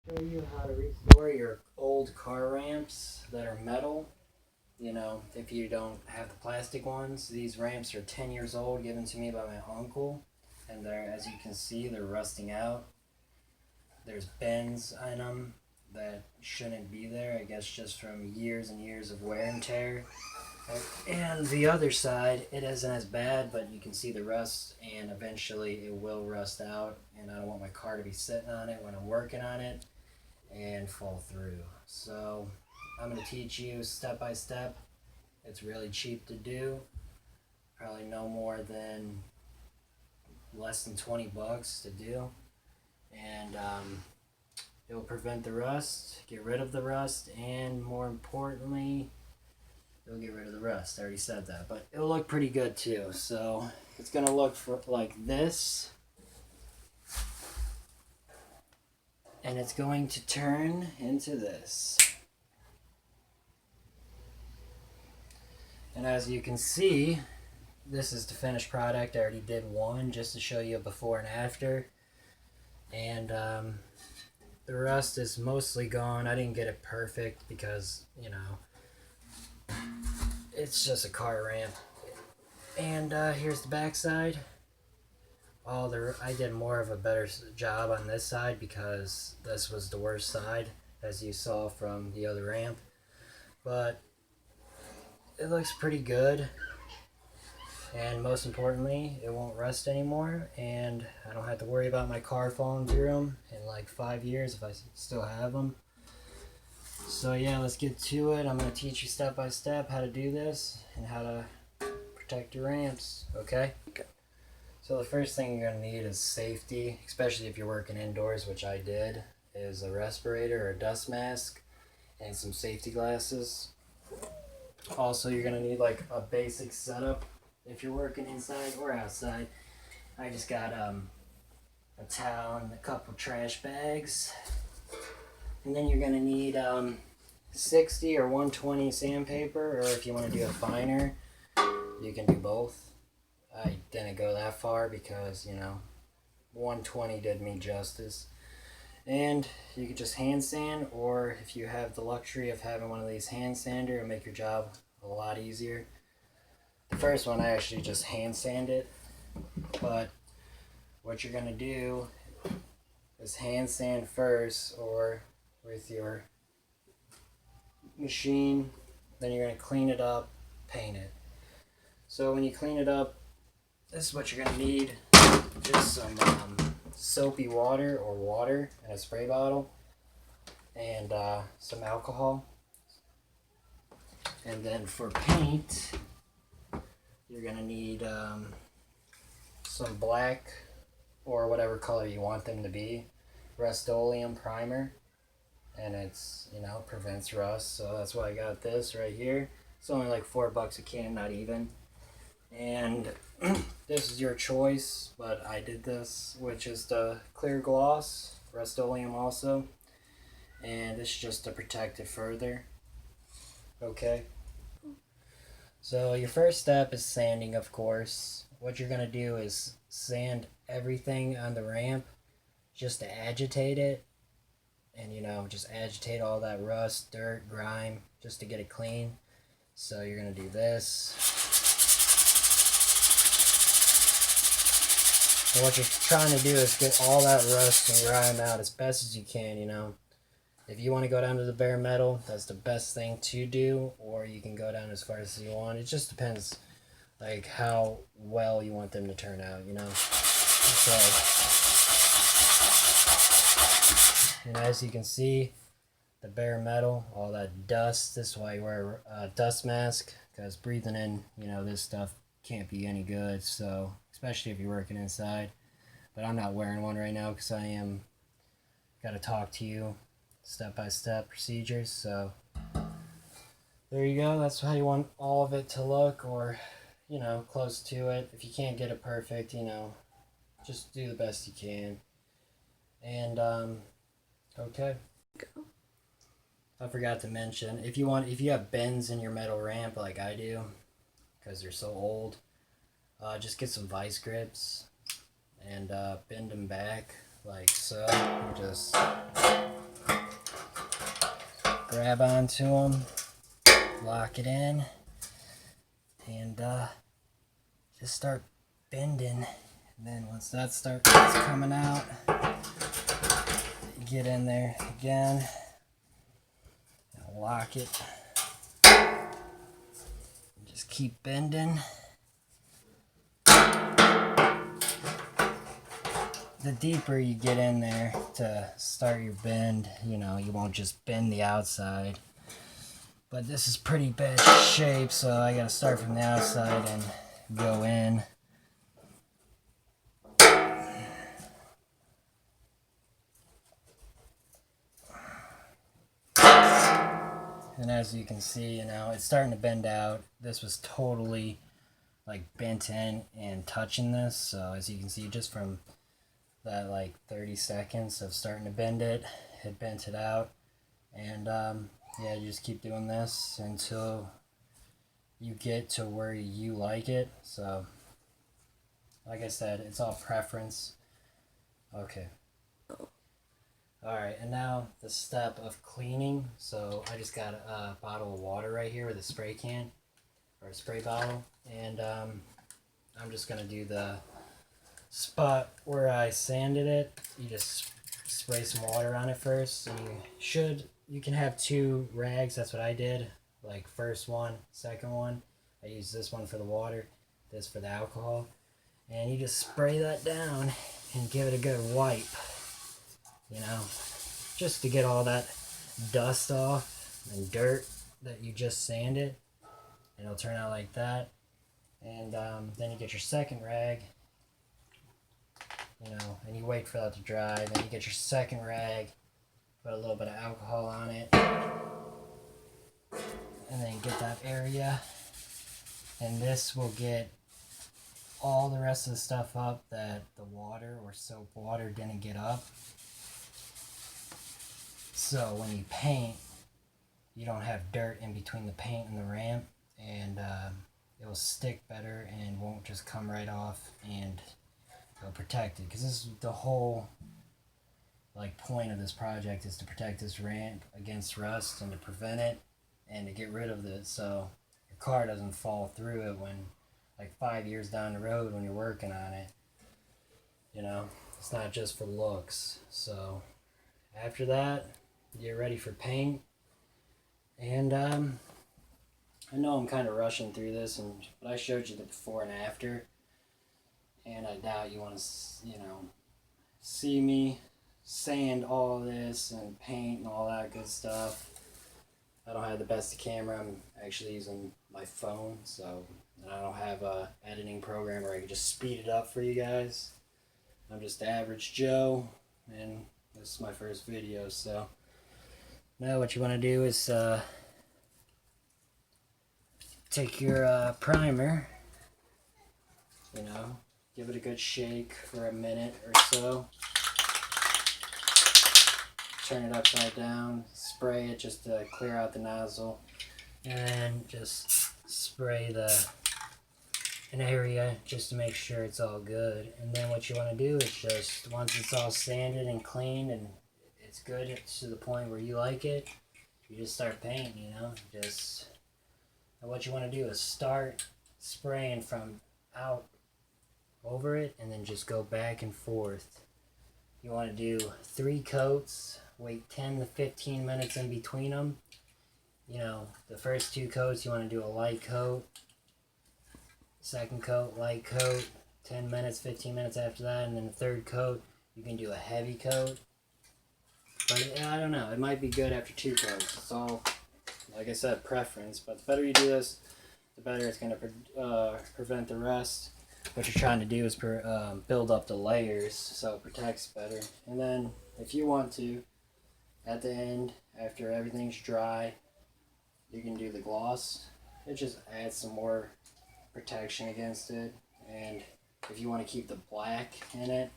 Show you how to restore your old car ramps that are metal. You know, if you don't have the plastic ones, these ramps are 10 years old, given to me by my uncle, and they're, as you can see, they're rusting out. There's bends in them that shouldn't be there, I guess, just from years and years of wear and tear. And the other side, it isn't as bad, but you can see the rust, and eventually it will rust out. And I don't want my car to be sitting on it when I'm working on it and fall through. So I'm going to teach you step by step. It's really cheap to do, probably no more than less than 20 bucks to do. And it will prevent the rust, get rid of the rust, and more importantly, it'll get rid of the rust. I already said that, but it'll look pretty good too. So it's gonna look like this, and it's going to turn into this. And as you can see, this is the finished product. I already did one just to show you a before and after. And the rust is mostly gone. I didn't get it perfect because, you know, it's just a car ramp. And here's the back side. I did more of a better job on this side because this was the worst side, as you saw from the other ramp. But it looks pretty good, and most importantly, it won't rust anymore, and I don't have to worry about my car falling through them in like 5 years if I still have them. So yeah, let's get to it. I'm going to teach you step by step how to do this and how to protect your ramps, okay? So the first thing you're going to need is safety, especially if you're working indoors, which I did, is a respirator or a dust mask and some safety glasses. Also, you're going to need like a basic setup if you're working inside or outside. I just got a towel and a couple trash bags. And then you're going to need 60 or 120 sandpaper, or if you want to do it finer, you can do both. I didn't go that far because, you know, 120 did me justice. And you could just hand sand, or if you have the luxury of having one of these hand sander, it'll make your job a lot easier. The first one I actually just hand sand it, but what you're gonna do is hand sand first, or with your machine, then you're gonna clean it up, paint it. So when you clean it up, this is what you're gonna need: just some soapy water or water in a spray bottle, and some alcohol. And then for paint, you're gonna need some black or whatever color you want them to be, Rust-Oleum primer, and it's, you know, prevents rust. So that's why I got this right here. It's only like $4 a can, not even. And this is your choice, but I did this, which is the clear gloss, Rust-Oleum also, and this is just to protect it further. Okay. So your first step is sanding, of course. What you're gonna do is sand everything on the ramp just to agitate it, and, you know, just agitate all that rust, dirt, grime, just to get it clean. So you're gonna do this. And what you're trying to do is get all that rust and grime out as best as you can, you know. If you want to go down to the bare metal, that's the best thing to do, or you can go down as far as you want. It just depends, like, how well you want them to turn out, you know. So, and as you can see, the bare metal, all that dust, this is why you wear a dust mask, because breathing in, you know, this stuff can't be any good, so, especially if you're working inside. But I'm not wearing one right now because I am got to talk to you step-by-step procedures. So there you go. That's how you want all of it to look, or, you know, close to it. If you can't get it perfect, you know, just do the best you can. And okay, I forgot to mention, if you have bends in your metal ramp like I do, because they're so old, just get some vice grips and bend them back like so. Just grab onto them, lock it in, and just start bending. And then once that starts coming out, get in there again, and lock it, and just keep bending. The deeper you get in there to start your bend, you know, you won't just bend the outside. But this is pretty bad shape, so I gotta start from the outside and go in. And as you can see, you know, it's starting to bend out. This was totally like bent in and touching this. So as you can see, just from that like 30 seconds of starting to bend it, it bent it out. And yeah, you just keep doing this until you get to where you like it. So like I said, it's all preference. Okay. Alright, and now the step of cleaning. So I just got a bottle of water right here with a spray can, or a spray bottle, and I'm just going to do the spot where I sanded it. You just spray some water on it first, and you can have 2 rags. That's what I did, like first one, second one. I used this one for the water, this for the alcohol, and you just spray that down and give it a good wipe, you know, just to get all that dust off and dirt that you just sanded. And it'll turn out like that. And then you get your second rag, you know, and you wait for that to dry. Then you get your second rag, put a little bit of alcohol on it, and then get that area. And this will get all the rest of the stuff up that the water or soap water didn't get up. So when you paint, you don't have dirt in between the paint and the ramp, and it will stick better and won't just come right off, and it'll protect it. Because this is the whole like point of this project, is to protect this ramp against rust and to prevent it and to get rid of it, so your car doesn't fall through it when like 5 years down the road when you're working on it. You know, it's not just for looks. So after that, get ready for paint. And I know I'm kind of rushing through this, but I showed you the before and after, and I doubt you want to, you know, see me sand all this and paint and all that good stuff. I don't have the best camera. I'm actually using my phone, so I don't have a editing program where I can just speed it up for you guys. I'm just average Joe, and this is my first video. So now what you want to do is take your primer, you know, give it a good shake for a minute or so. Turn it upside down, spray it just to clear out the nozzle, and then just spray an area just to make sure it's all good. And then what you want to do is just, once it's all sanded and cleaned and it's good, it's to the point where you like it, you just start painting, you know. And what you want to do is start spraying from out over it and then just go back and forth. You want to do 3 coats, wait 10 to 15 minutes in between them. You know, the first 2 coats you want to do a light coat, second coat, light coat, 10 minutes, 15 minutes after that, and then the third coat you can do a heavy coat. But I don't know, it might be good after 2 coats. It's all, like I said, preference. But the better you do this, the better it's going to prevent the rust. What you're trying to do is build up the layers so it protects better. And then if you want to, at the end, after everything's dry, you can do the gloss. It just adds some more protection against it. And if you want to keep the black in it,